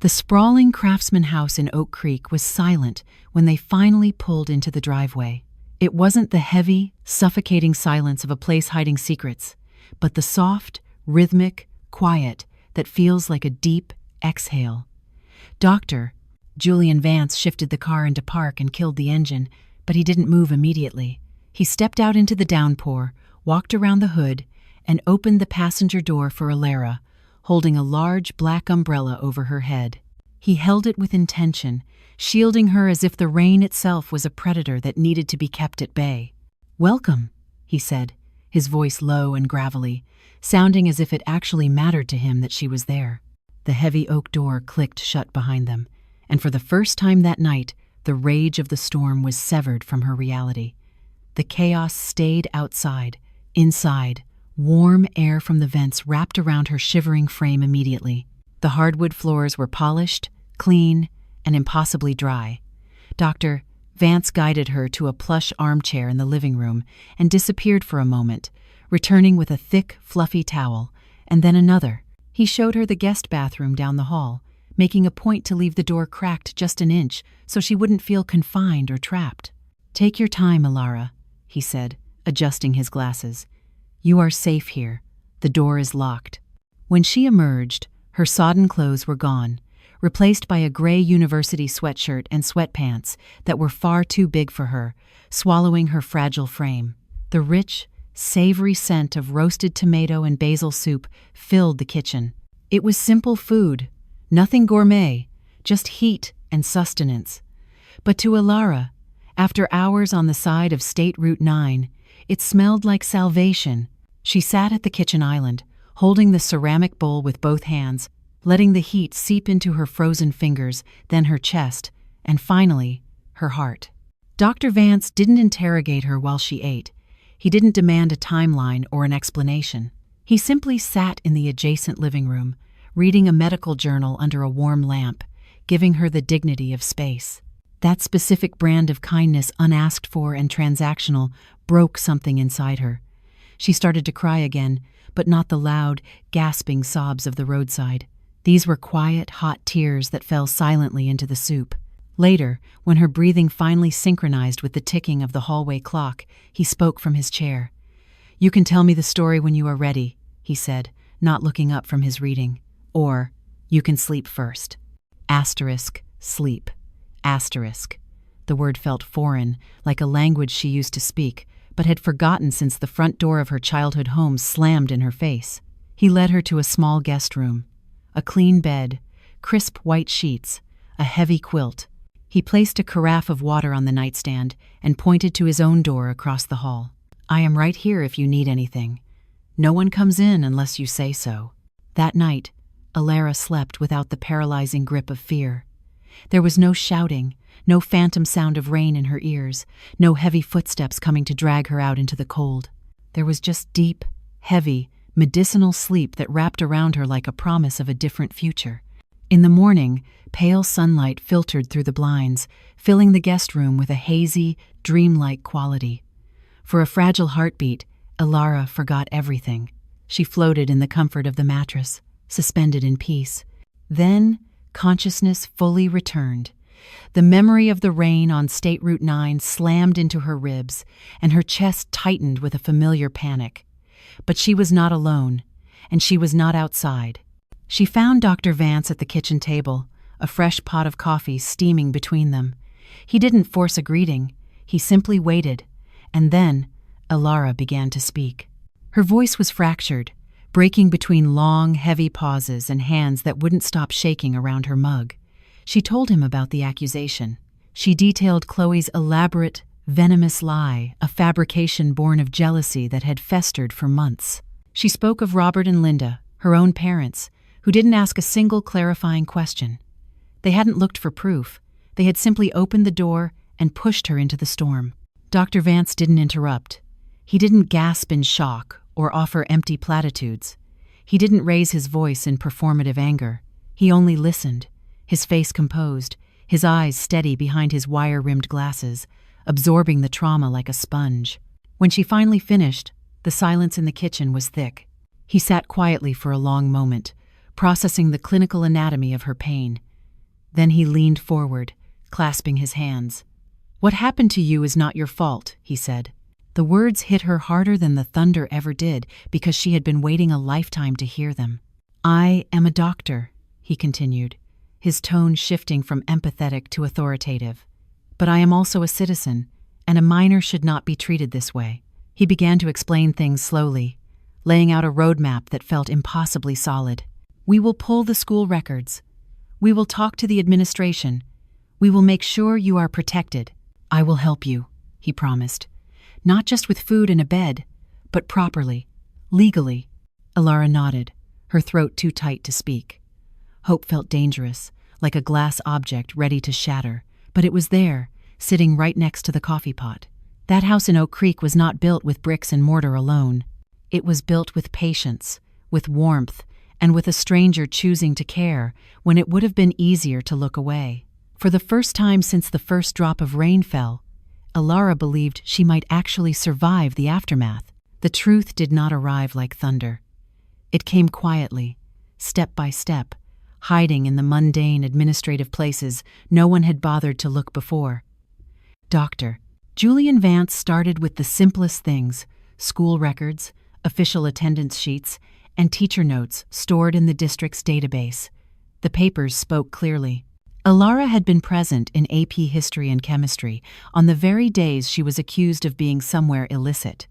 The sprawling craftsman house in Oak Creek was silent when they finally pulled into the driveway. It wasn't the heavy, suffocating silence of a place hiding secrets, but the soft, rhythmic quiet that feels like a deep exhale. Dr. Julian Vance shifted the car into park and killed the engine, but he didn't move immediately. He stepped out into the downpour, walked around the hood, and opened the passenger door for Alara, holding a large black umbrella over her head. He held it with intention, shielding her as if the rain itself was a predator that needed to be kept at bay. "Welcome," he said, his voice low and gravelly, sounding as if it actually mattered to him that she was there. The heavy oak door clicked shut behind them, and for the first time that night, the rage of the storm was severed from her reality. The chaos stayed outside. Inside, warm air from the vents wrapped around her shivering frame immediately. The hardwood floors were polished, clean, and impossibly dry. Dr. Vance guided her to a plush armchair in the living room and disappeared for a moment, returning with a thick, fluffy towel, and then another. He showed her the guest bathroom down the hall, making a point to leave the door cracked just an inch so she wouldn't feel confined or trapped. "Take your time, Alara," he said, adjusting his glasses. "You are safe here. The door is locked." When she emerged, her sodden clothes were gone, replaced by a gray university sweatshirt and sweatpants that were far too big for her, swallowing her fragile frame. The rich, savory scent of roasted tomato and basil soup filled the kitchen. It was simple food, nothing gourmet, just heat and sustenance. But to Alara, after hours on the side of State Route 9, it smelled like salvation. She sat at the kitchen island, holding the ceramic bowl with both hands, letting the heat seep into her frozen fingers, then her chest, and finally, her heart. Dr. Vance didn't interrogate her while she ate. He didn't demand a timeline or an explanation. He simply sat in the adjacent living room, reading a medical journal under a warm lamp, giving her the dignity of space. That specific brand of kindness, unasked for and transactional, broke something inside her. She started to cry again, but not the loud, gasping sobs of the roadside. These were quiet, hot tears that fell silently into the soup. Later, when her breathing finally synchronized with the ticking of the hallway clock, he spoke from his chair. "You can tell me the story when you are ready," he said, not looking up from his reading. "Or, you can sleep first." Sleep. The word felt foreign, like a language she used to speak, but had forgotten since the front door of her childhood home slammed in her face. He led her to a small guest room. A clean bed, crisp white sheets, a heavy quilt. He placed a carafe of water on the nightstand and pointed to his own door across the hall. "I am right here if you need anything. No one comes in unless you say so." That night, Alara slept without the paralyzing grip of fear. There was no shouting, no phantom sound of rain in her ears, no heavy footsteps coming to drag her out into the cold. There was just deep, heavy, medicinal sleep that wrapped around her like a promise of a different future. In the morning, pale sunlight filtered through the blinds, filling the guest room with a hazy, dreamlike quality. For a fragile heartbeat, Alara forgot everything. She floated in the comfort of the mattress, suspended in peace. Then, consciousness fully returned. The memory of the rain on State Route 9 slammed into her ribs, and her chest tightened with a familiar panic. But she was not alone, and she was not outside. She found Dr. Vance at the kitchen table, a fresh pot of coffee steaming between them. He didn't force a greeting. He simply waited, and then Alara began to speak. Her voice was fractured, breaking between long, heavy pauses and hands that wouldn't stop shaking around her mug. She told him about the accusation. She detailed Chloe's elaborate, venomous lie, a fabrication born of jealousy that had festered for months. She spoke of Robert and Linda, her own parents, who didn't ask a single clarifying question. They hadn't looked for proof. They had simply opened the door and pushed her into the storm. Dr. Vance didn't interrupt. He didn't gasp in shock or offer empty platitudes. He didn't raise his voice in performative anger. He only listened, his face composed, his eyes steady behind his wire-rimmed glasses, absorbing the trauma like a sponge. When she finally finished, the silence in the kitchen was thick. He sat quietly for a long moment, processing the clinical anatomy of her pain. Then he leaned forward, clasping his hands. "What happened to you is not your fault," he said. The words hit her harder than the thunder ever did because she had been waiting a lifetime to hear them. "I am a doctor," he continued, his tone shifting from empathetic to authoritative. "But I am also a citizen, and a minor should not be treated this way." He began to explain things slowly, laying out a roadmap that felt impossibly solid. "We will pull the school records. We will talk to the administration. We will make sure you are protected. I will help you," he promised. "Not just with food and a bed, but properly, legally." Alara nodded, her throat too tight to speak. Hope felt dangerous, like a glass object ready to shatter, but it was there, sitting right next to the coffee pot. That house in Oak Creek was not built with bricks and mortar alone. It was built with patience, with warmth, and with a stranger choosing to care when it would have been easier to look away. For the first time since the first drop of rain fell, Alara believed she might actually survive the aftermath. The truth did not arrive like thunder. It came quietly, step by step, hiding in the mundane administrative places no one had bothered to look before. Dr. Julian Vance started with the simplest things: school records, official attendance sheets, and teacher notes stored in the district's database. The papers spoke clearly. Alara had been present in AP History and Chemistry on the very days she was accused of being somewhere illicit.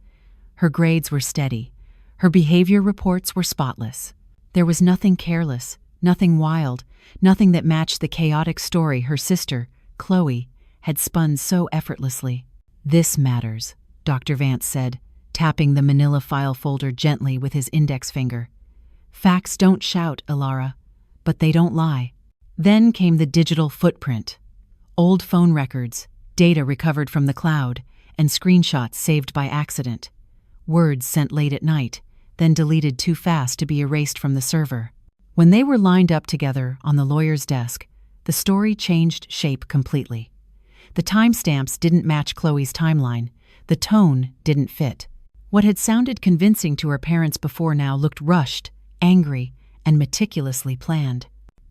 Her grades were steady. Her behavior reports were spotless. There was nothing careless, nothing wild, nothing that matched the chaotic story her sister, Chloe, had spun so effortlessly. "This matters," Dr. Vance said, tapping the manila file folder gently with his index finger. "Facts don't shout, Alara, but they don't lie." Then came the digital footprint. Old phone records, data recovered from the cloud, and screenshots saved by accident. Words sent late at night, then deleted too fast to be erased from the server. When they were lined up together on the lawyer's desk, the story changed shape completely. The timestamps didn't match Chloe's timeline. The tone didn't fit. What had sounded convincing to her parents before now looked rushed, angry, and meticulously planned.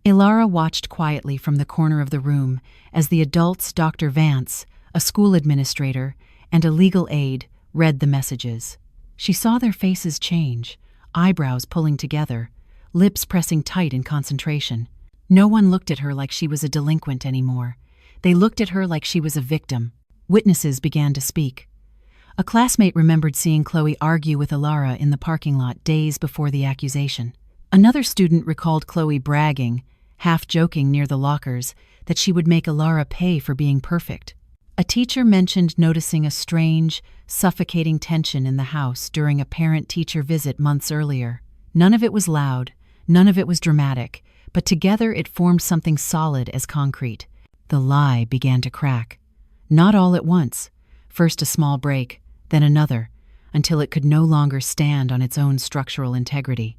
Alara watched quietly from the corner of the room as the adults, Dr. Vance, a school administrator, and a legal aide, read the messages. She saw their faces change, eyebrows pulling together, lips pressing tight in concentration. No one looked at her like she was a delinquent anymore. They looked at her like she was a victim. Witnesses began to speak. A classmate remembered seeing Chloe argue with Alara in the parking lot days before the accusation. Another student recalled Chloe bragging, half joking near the lockers, that she would make Alara pay for being perfect. A teacher mentioned noticing a strange, suffocating tension in the house during a parent-teacher visit months earlier. None of it was loud, none of it was dramatic, but together it formed something solid as concrete. The lie began to crack. Not all at once. First a small break, then another, until it could no longer stand on its own structural integrity.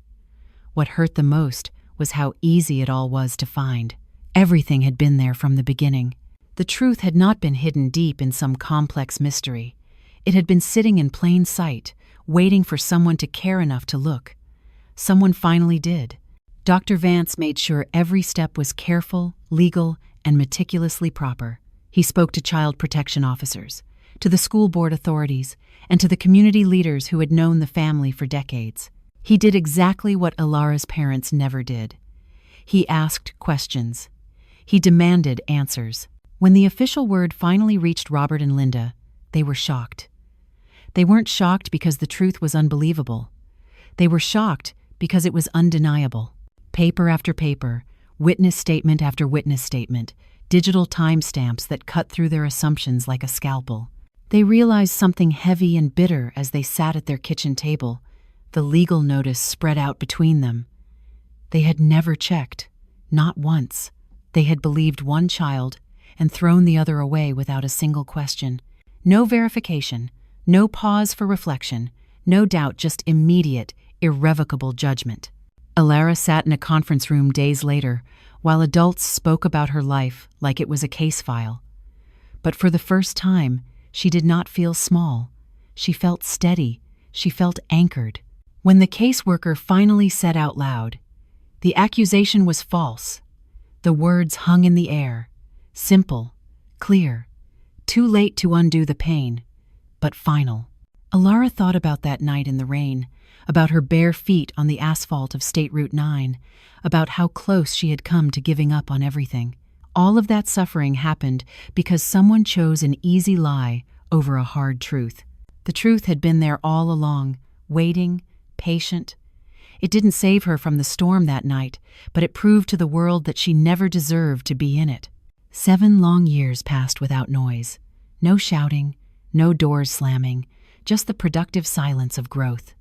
What hurt the most was how easy it all was to find. Everything had been there from the beginning. The truth had not been hidden deep in some complex mystery. It had been sitting in plain sight, waiting for someone to care enough to look. Someone finally did. Dr. Vance made sure every step was careful, legal, and meticulously proper. He spoke to child protection officers, to the school board authorities, and to the community leaders who had known the family for decades. He did exactly what Alara's parents never did. He asked questions. He demanded answers. When the official word finally reached Robert and Linda, they were shocked. They weren't shocked because the truth was unbelievable. They were shocked because it was undeniable. Paper after paper, witness statement after witness statement, digital timestamps that cut through their assumptions like a scalpel. They realized something heavy and bitter as they sat at their kitchen table, the legal notice spread out between them. They had never checked, not once. They had believed one child and thrown the other away without a single question. No verification, no pause for reflection, no doubt, just immediate, irrevocable judgment. Alara sat in a conference room days later, while adults spoke about her life like it was a case file. But for the first time, she did not feel small. She felt steady. She felt anchored. When the caseworker finally said out loud, "The accusation was false. The words hung in the air, simple, clear, too late to undo the pain, but final. Alara thought about that night in the rain, about her bare feet on the asphalt of State Route 9, about how close she had come to giving up on everything. All of that suffering happened because someone chose an easy lie over a hard truth. The truth had been there all along, waiting, patient. It didn't save her from the storm that night, but it proved to the world that she never deserved to be in it. 7 long years passed without noise. No shouting, no doors slamming, just the productive silence of growth.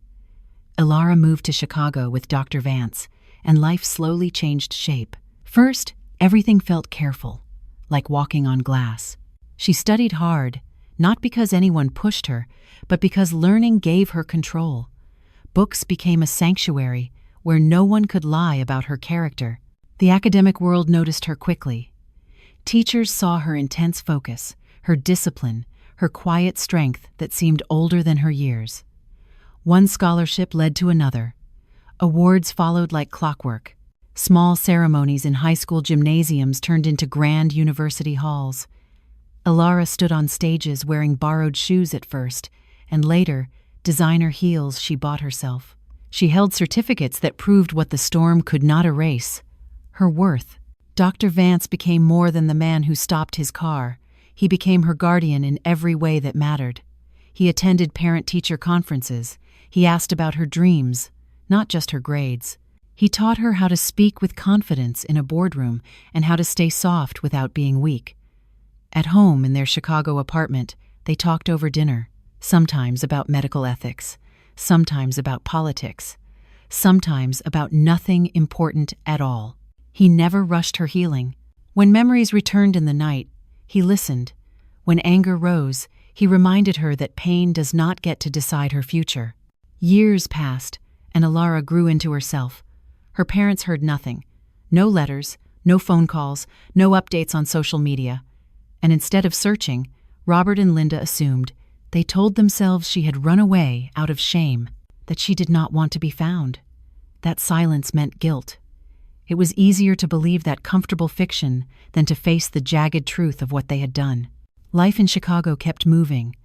Alara moved to Chicago with Dr. Vance, and life slowly changed shape. First, everything felt careful, like walking on glass. She studied hard, not because anyone pushed her, but because learning gave her control. Books became a sanctuary where no one could lie about her character. The academic world noticed her quickly. Teachers saw her intense focus, her discipline, her quiet strength that seemed older than her years. One scholarship led to another. Awards followed like clockwork. Small ceremonies in high school gymnasiums turned into grand university halls. Alara stood on stages wearing borrowed shoes at first, and later, designer heels she bought herself. She held certificates that proved what the storm could not erase: her worth. Dr. Vance became more than the man who stopped his car. He became her guardian in every way that mattered. He attended parent-teacher conferences. He asked about her dreams, not just her grades. He taught her how to speak with confidence in a boardroom and how to stay soft without being weak. At home in their Chicago apartment, they talked over dinner, sometimes about medical ethics, sometimes about politics, sometimes about nothing important at all. He never rushed her healing. When memories returned in the night, he listened. When anger rose, he reminded her that pain does not get to decide her future. Years passed, and Alara grew into herself. Her parents heard nothing. No letters, no phone calls, no updates on social media. And instead of searching, Robert and Linda assumed. They told themselves she had run away out of shame, that she did not want to be found. That silence meant guilt. It was easier to believe that comfortable fiction than to face the jagged truth of what they had done. Life in Chicago kept moving.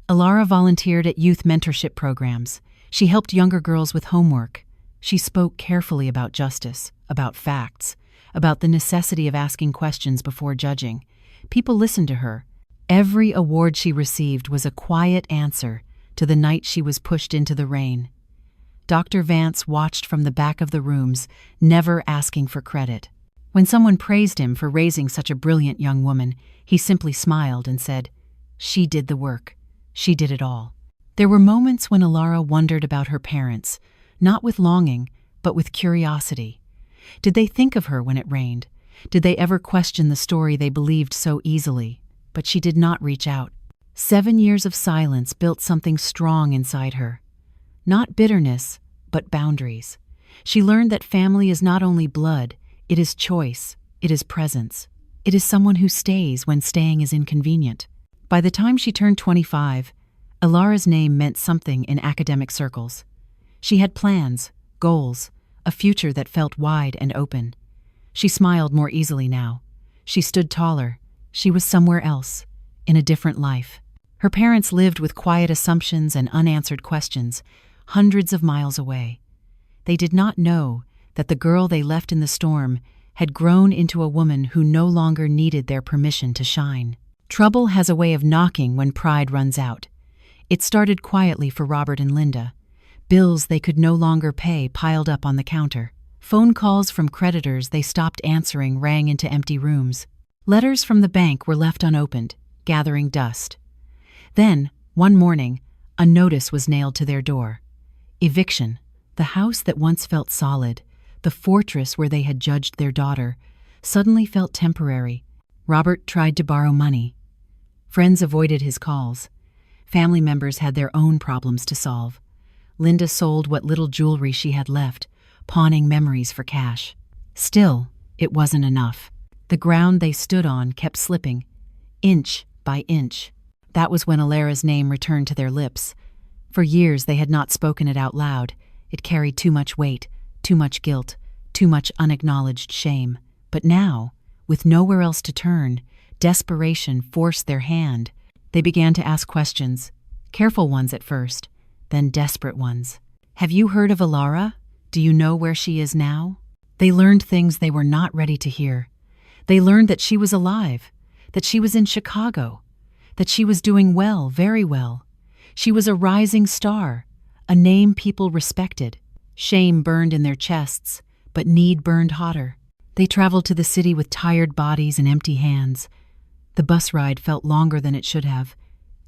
Alara volunteered at youth mentorship programs. She helped younger girls with homework. She spoke carefully about justice, about facts, about the necessity of asking questions before judging. People listened to her. Every award she received was a quiet answer to the night she was pushed into the rain. Dr. Vance watched from the back of the rooms, never asking for credit. When someone praised him for raising such a brilliant young woman, he simply smiled and said, "She did the work. She did it all." There were moments when Alara wondered about her parents, not with longing, but with curiosity. Did they think of her when it rained? Did they ever question the story they believed so easily? But she did not reach out. 7 years of silence built something strong inside her. Not bitterness, but boundaries. She learned that family is not only blood, it is choice, it is presence. It is someone who stays when staying is inconvenient. By the time she turned 25, Alara's name meant something in academic circles. She had plans, goals, a future that felt wide and open. She smiled more easily now. She stood taller. She was somewhere else, in a different life. Her parents lived with quiet assumptions and unanswered questions, hundreds of miles away. They did not know that the girl they left in the storm had grown into a woman who no longer needed their permission to shine. Trouble has a way of knocking when pride runs out. It started quietly for Robert and Linda. Bills they could no longer pay piled up on the counter. Phone calls from creditors they stopped answering rang into empty rooms. Letters from the bank were left unopened, gathering dust. Then, one morning, a notice was nailed to their door. Eviction. The house that once felt solid, the fortress where they had judged their daughter, suddenly felt temporary. Robert tried to borrow money. Friends avoided his calls. Family members had their own problems to solve. Linda sold what little jewelry she had left, pawning memories for cash. Still, it wasn't enough. The ground they stood on kept slipping, inch by inch. That was when Alara's name returned to their lips. For years they had not spoken it out loud. It carried too much weight, too much guilt, too much unacknowledged shame. But now, with nowhere else to turn, desperation forced their hand. They began to ask questions, careful ones at first, then desperate ones. Have you heard of Alara? Do you know where she is now? They learned things they were not ready to hear. They learned that she was alive, that she was in Chicago, that she was doing well, very well. She was a rising star, a name people respected. Shame burned in their chests, but need burned hotter. They traveled to the city with tired bodies and empty hands. The bus ride felt longer than it should have.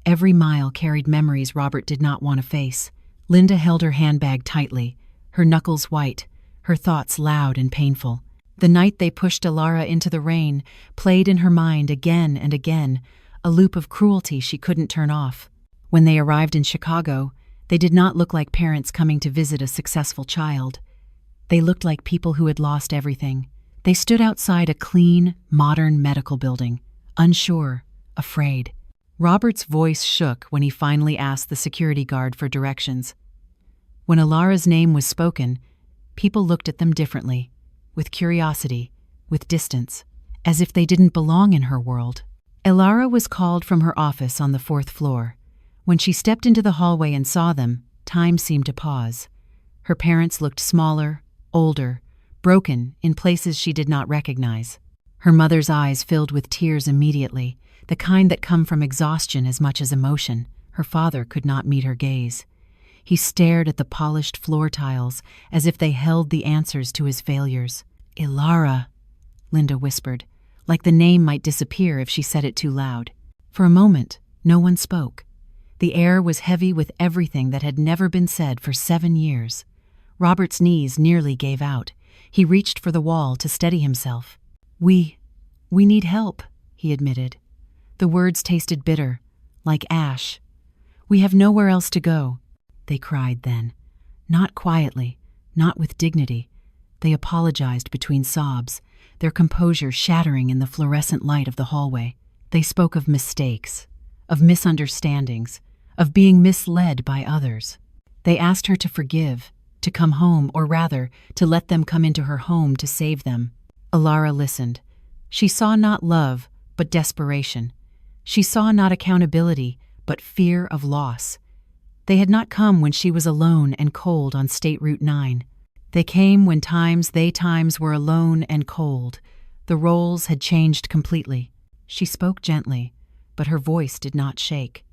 Every mile carried memories Robert did not want to face. Linda held her handbag tightly, her knuckles white, her thoughts loud and painful. The night they pushed Alara into the rain played in her mind again and again, a loop of cruelty she couldn't turn off. When they arrived in Chicago, they did not look like parents coming to visit a successful child. They looked like people who had lost everything. They stood outside a clean, modern medical building, unsure, afraid. Robert's voice shook when he finally asked the security guard for directions. When Alara's name was spoken, people looked at them differently, with curiosity, with distance, as if they didn't belong in her world. Alara was called from her office on the 4th floor. When she stepped into the hallway and saw them, time seemed to pause. Her parents looked smaller, older, broken in places she did not recognize. Her mother's eyes filled with tears immediately, the kind that come from exhaustion as much as emotion. Her father could not meet her gaze. He stared at the polished floor tiles as if they held the answers to his failures. Alara, Linda whispered, like the name might disappear if she said it too loud. For a moment, no one spoke. The air was heavy with everything that had never been said for 7 years. Robert's knees nearly gave out. He reached for the wall to steady himself. We need help, he admitted. The words tasted bitter, like ash. We have nowhere else to go, they cried then. Not quietly, not with dignity. They apologized between sobs, their composure shattering in the fluorescent light of the hallway. They spoke of mistakes, of misunderstandings, of being misled by others. They asked her to forgive, to come home, or rather, to let them come into her home to save them. Alara listened. She saw not love, but desperation. She saw not accountability, but fear of loss. They had not come when she was alone and cold on State Route 9. They came when they times were alone and cold. The roles had changed completely. She spoke gently, but her voice did not shake.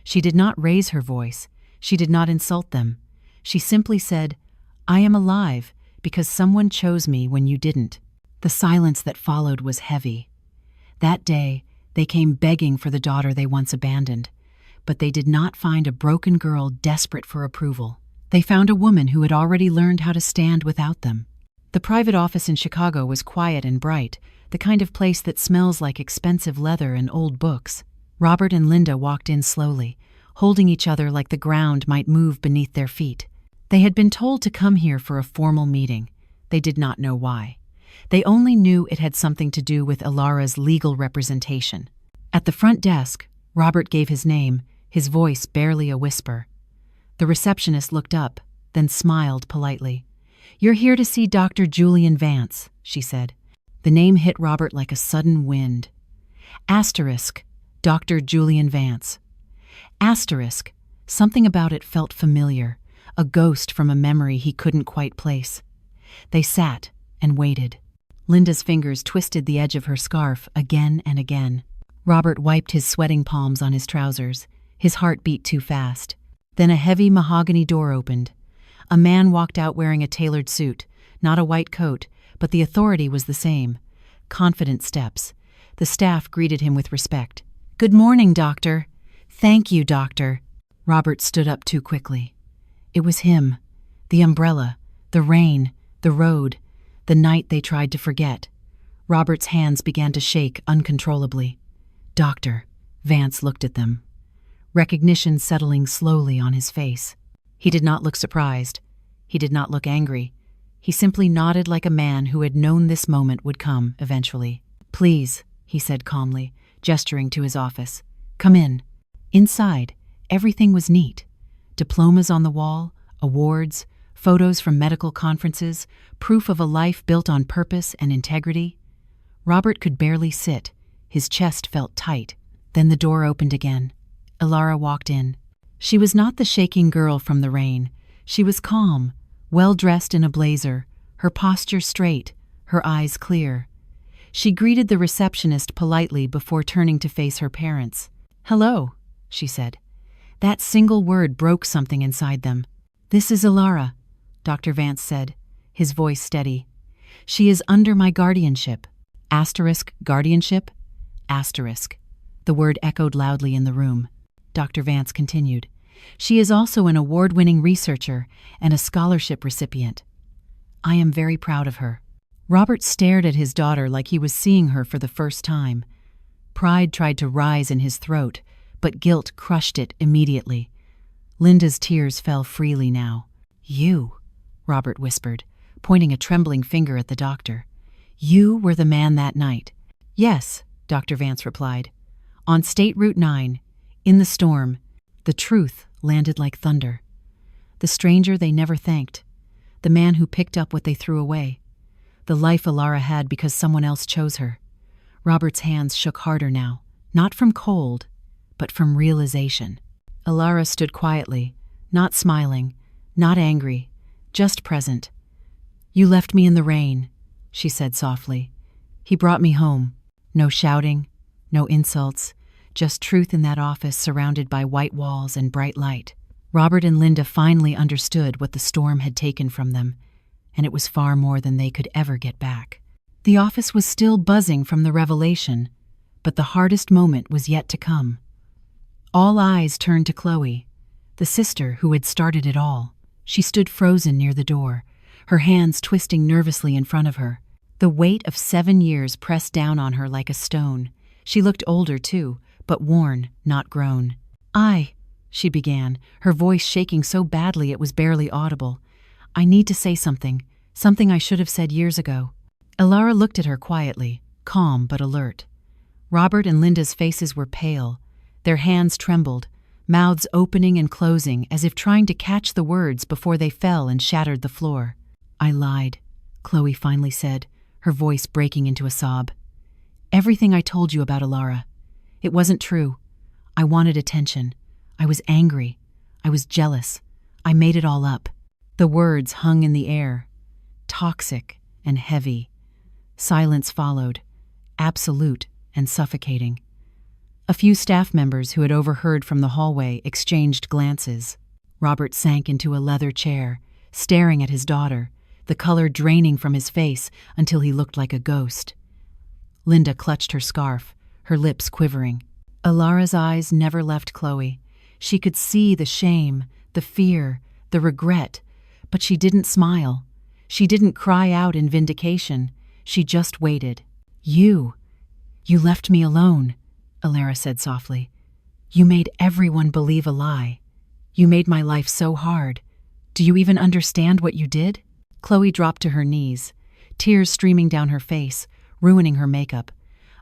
She did not raise her voice. She did not insult them. She simply said, I am alive because someone chose me when you didn't. The silence that followed was heavy. That day, they came begging for the daughter they once abandoned, but they did not find a broken girl desperate for approval. They found a woman who had already learned how to stand without them. The private office in Chicago was quiet and bright, the kind of place that smells like expensive leather and old books. Robert and Linda walked in slowly, holding each other like the ground might move beneath their feet. They had been told to come here for a formal meeting. They did not know why. They only knew it had something to do with Alara's legal representation. At the front desk, Robert gave his name, his voice barely a whisper. The receptionist looked up, then smiled politely. You're here to see Dr. Julian Vance, she said. The name hit Robert like a sudden wind. Asterisk, Dr. Julian Vance. Asterisk, something about it felt familiar, a ghost from a memory he couldn't quite place. They sat and waited. Linda's fingers twisted the edge of her scarf again and again. Robert wiped his sweating palms on his trousers. His heart beat too fast. Then a heavy mahogany door opened. A man walked out wearing a tailored suit, not a white coat, but the authority was the same. Confident steps. The staff greeted him with respect. Good morning, doctor. Thank you, doctor. Robert stood up too quickly. It was him. The umbrella, the rain, the road, the night they tried to forget. Robert's hands began to shake uncontrollably. Doctor. Vance looked at them. Recognition settling slowly on his face. He did not look surprised. He did not look angry. He simply nodded like a man who had known this moment would come eventually. Please, he said calmly, gesturing to his office. Come in. Inside, everything was neat. Diplomas on the wall, awards, photos from medical conferences, proof of a life built on purpose and integrity. Robert could barely sit. His chest felt tight. Then the door opened again. Ilara walked in. She was not the shaking girl from the rain. She was calm, well-dressed in a blazer, her posture straight, her eyes clear. She greeted the receptionist politely before turning to face her parents. "Hello," she said. That single word broke something inside them. "This is Ilara," Dr. Vance said, his voice steady. "She is under my guardianship." Guardianship? The word echoed loudly in the room. Dr. Vance continued. "She is also an award-winning researcher and a scholarship recipient. I am very proud of her." Robert stared at his daughter like he was seeing her for the first time. Pride tried to rise in his throat, but guilt crushed it immediately. Linda's tears fell freely now. "You," Robert whispered, pointing a trembling finger at the doctor. "You were the man that night." "Yes," Dr. Vance replied. "On State Route 9, in the storm, the truth landed like thunder. The stranger they never thanked, the man who picked up what they threw away, the life Ilara had because someone else chose her." Robert's hands shook harder now, not from cold, but from realization. Ilara stood quietly, not smiling, not angry, just present. "You left me in the rain," she said softly. "He brought me home. No shouting, no insults, just truth in that office surrounded by white walls and bright light." Robert and Linda finally understood what the storm had taken from them, and it was far more than they could ever get back. The office was still buzzing from the revelation, but the hardest moment was yet to come. All eyes turned to Chloe, the sister who had started it all. She stood frozen near the door, her hands twisting nervously in front of her. The weight of 7 years pressed down on her like a stone. She looked older, too, but worn, not grown. She began, her voice shaking so badly it was barely audible. "I need to say something I should have said years ago." Ilara looked at her quietly, calm but alert. Robert and Linda's faces were pale. Their hands trembled, mouths opening and closing as if trying to catch the words before they fell and shattered the floor. "I lied," Chloe finally said, her voice breaking into a sob. "Everything I told you about Ilara. It wasn't true. I wanted attention. I was angry. I was jealous. I made it all up." The words hung in the air, toxic and heavy. Silence followed, absolute and suffocating. A few staff members who had overheard from the hallway exchanged glances. Robert sank into a leather chair, staring at his daughter, the color draining from his face until he looked like a ghost. Linda clutched her scarf, her lips quivering. Ilara's eyes never left Chloe. She could see the shame, the fear, the regret, but she didn't smile. She didn't cry out in vindication. She just waited. You left me alone," Ilara said softly. "You made everyone believe a lie. You made my life so hard. Do you even understand what you did?" Chloe dropped to her knees, tears streaming down her face, ruining her makeup.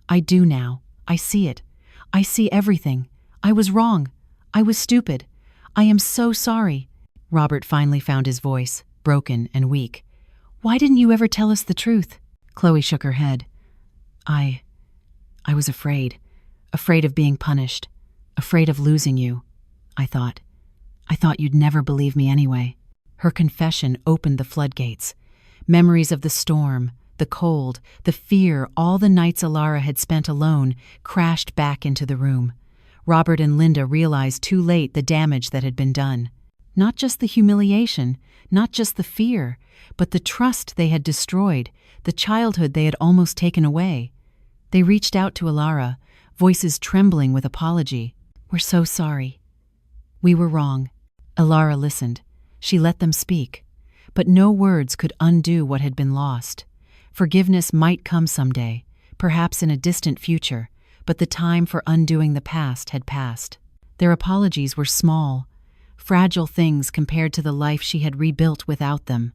"I do now. I see it. I see everything. I was wrong. I was stupid. I am so sorry." Robert finally found his voice, broken and weak. "Why didn't you ever tell us the truth?" Chloe shook her head. I was afraid of being punished, afraid of losing you. I thought you'd never believe me anyway." Her confession opened the floodgates. Memories of the storm, the cold, the fear, all the nights Ilara had spent alone crashed back into the room. Robert and Linda realized too late the damage that had been done. Not just the humiliation, not just the fear, but the trust they had destroyed, the childhood they had almost taken away. They reached out to Ilara, voices trembling with apology. "We're so sorry. We were wrong." Ilara listened. She let them speak. But no words could undo what had been lost. Forgiveness might come someday, perhaps in a distant future, but the time for undoing the past had passed. Their apologies were small, fragile things compared to the life she had rebuilt without them.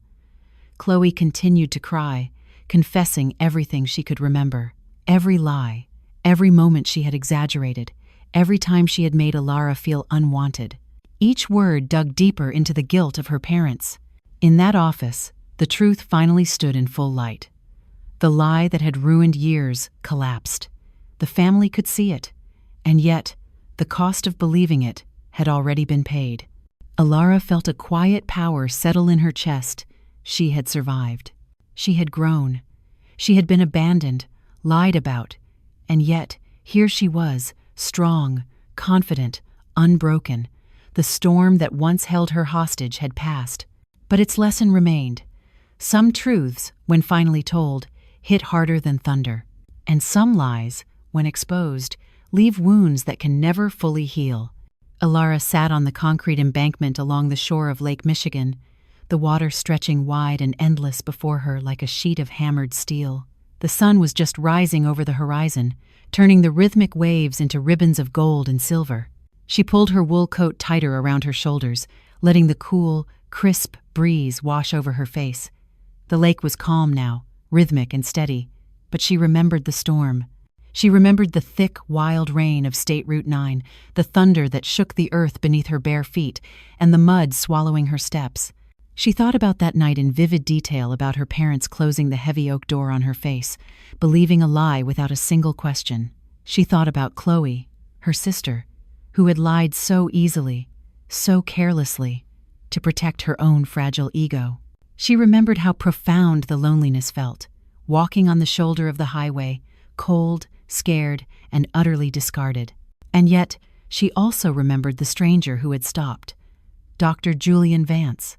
Chloe continued to cry, confessing everything she could remember. Every lie, every moment she had exaggerated, every time she had made Ilara feel unwanted. Each word dug deeper into the guilt of her parents. In that office, the truth finally stood in full light. The lie that had ruined years collapsed. The family could see it, and yet the cost of believing it had already been paid. Alara felt a quiet power settle in her chest. She had survived. She had grown. She had been abandoned, lied about, and yet here she was, strong, confident, unbroken. The storm that once held her hostage had passed. But its lesson remained. Some truths, when finally told, hit harder than thunder. And some lies, when exposed, leave wounds that can never fully heal. Alara sat on the concrete embankment along the shore of Lake Michigan, the water stretching wide and endless before her like a sheet of hammered steel. The sun was just rising over the horizon, turning the rhythmic waves into ribbons of gold and silver. She pulled her wool coat tighter around her shoulders, letting the cool, crisp breeze wash over her face. The lake was calm now, rhythmic and steady, but she remembered the storm. She remembered the thick, wild rain of State Route 9, the thunder that shook the earth beneath her bare feet, and the mud swallowing her steps. She thought about that night in vivid detail, about her parents closing the heavy oak door on her face, believing a lie without a single question. She thought about Chloe, her sister, who had lied so easily, so carelessly, to protect her own fragile ego. She remembered how profound the loneliness felt, walking on the shoulder of the highway, cold, scared, and utterly discarded. And yet, she also remembered the stranger who had stopped, Dr. Julian Vance.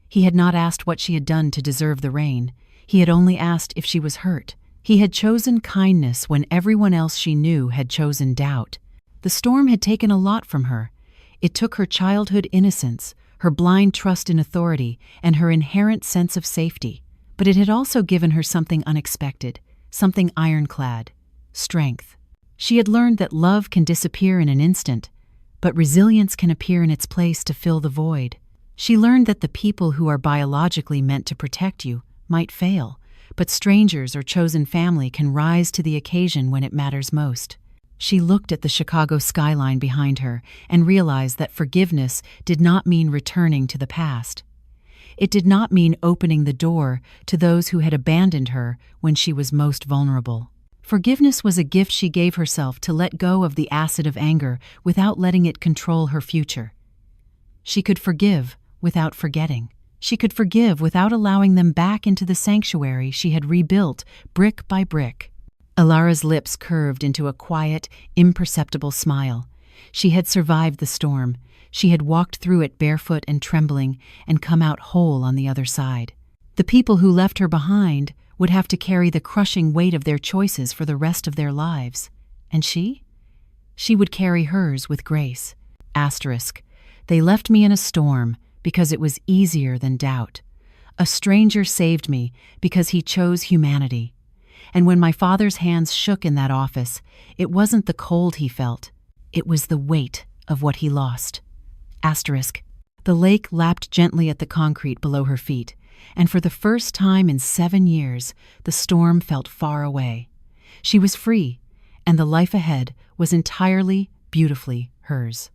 He had not asked what she had done to deserve the rain. He had only asked if she was hurt. He had chosen kindness when everyone else she knew had chosen doubt. The storm had taken a lot from her. It took her childhood innocence, her blind trust in authority, and her inherent sense of safety. But it had also given her something unexpected, something ironclad: strength. She had learned that love can disappear in an instant, but resilience can appear in its place to fill the void. She learned that the people who are biologically meant to protect you might fail, but strangers or chosen family can rise to the occasion when it matters most. She looked at the Chicago skyline behind her and realized that forgiveness did not mean returning to the past. It did not mean opening the door to those who had abandoned her when she was most vulnerable. Forgiveness was a gift she gave herself to let go of the acid of anger without letting it control her future. She could forgive without forgetting. She could forgive without allowing them back into the sanctuary she had rebuilt brick by brick. Alara's lips curved into a quiet, imperceptible smile. She had survived the storm. She had walked through it barefoot and trembling and come out whole on the other side. The people who left her behind would have to carry the crushing weight of their choices for the rest of their lives. And she? She would carry hers with grace. Asterisk. They left me in a storm because it was easier than doubt. A stranger saved me because he chose humanity. And when my father's hands shook in that office, it wasn't the cold he felt. It was the weight of what he lost. Asterisk. The lake lapped gently at the concrete below her feet, and for the first time in 7 years, the storm felt far away. She was free, and the life ahead was entirely, beautifully hers.